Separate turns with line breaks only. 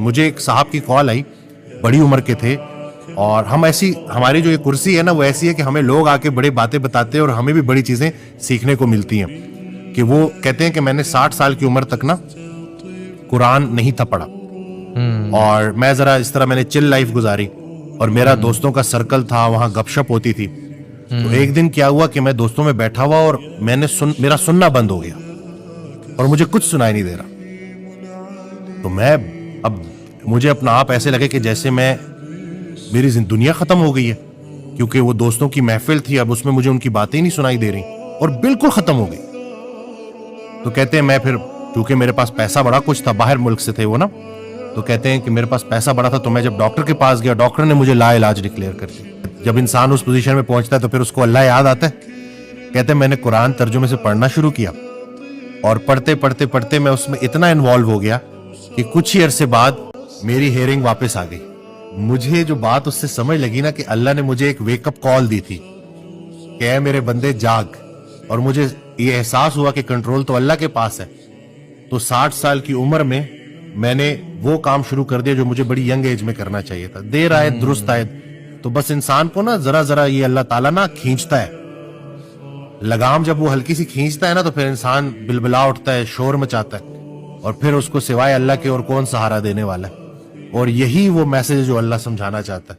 مجھے ایک صاحب کی کال آئی, بڑی عمر کے تھے, اور ہم ایسی, ہماری جو یہ کرسی ہے نا وہ ایسی ہے کہ ہمیں لوگ آ کے بڑے باتیں بتاتے ہیں اور ہمیں بھی بڑی چیزیں سیکھنے کو ملتی ہیں. کہ وہ کہتے ہیں کہ میں نے 60 سال کی عمر تک نا قرآن نہیں تھا پڑھا, اور میں ذرا اس طرح میں نے چل لائف گزاری, اور میرا دوستوں کا سرکل تھا, وہاں گپ شپ ہوتی تھی. تو ایک دن کیا ہوا کہ میں دوستوں میں بیٹھا ہوا اور میں نے میرا سننا بند ہو گیا اور مجھے کچھ سنائی نہیں دے رہا. تو میں اب مجھے اپنا آپ ایسے لگے کہ جیسے میری دنیا ختم ہو گئی ہے, کیونکہ وہ دوستوں کی محفل تھی, اب اس میں مجھے ان کی باتیں نہیں سنائی دے رہی اور بالکل ختم ہو گئی. تو کہتے ہیں میں پھر, کیونکہ میرے پاس پیسہ بڑا کچھ تھا, باہر ملک سے تھے وہ نا, تو کہتے ہیں کہ میرے پاس پیسہ بڑا تھا, تو میں جب ڈاکٹر کے پاس گیا, ڈاکٹر نے مجھے لا علاج ڈکلیئر کر دی. جب انسان اس پوزیشن میں پہنچتا ہے تو پھر اس کو اللہ یاد آتا ہے. کہتے ہیں میں نے قرآن ترجمے سے پڑھنا شروع کیا, اور پڑھتے پڑھتے پڑھتے میں اس میں اتنا انوالو ہو گیا کہ کچھ ہی عرصے بعد میری ہیئرنگ واپس آ گئی. مجھے جو بات اس سے سمجھ لگی نا کہ اللہ نے مجھے ایک ویک اپ کال دی تھی کہ اے میرے بندے جاگ, اور مجھے یہ احساس ہوا کہ کنٹرول تو اللہ کے پاس ہے. تو 60 سال کی عمر میں نے وہ کام شروع کر دیا جو مجھے بڑی ینگ ایج میں کرنا چاہیے تھا. دیر آئے درست آئے. تو بس انسان کو نا ذرا ذرا یہ اللہ تعالیٰ نا کھینچتا ہے, لگام جب وہ ہلکی سی کھینچتا ہے نا تو پھر انسان بلبلا اٹھتا ہے, شور مچاتا ہے, اور پھر اس کو سوائے اللہ کے اور کون سہارا دینے والا ہے. اور یہی وہ میسج ہے جو اللہ سمجھانا چاہتا ہے.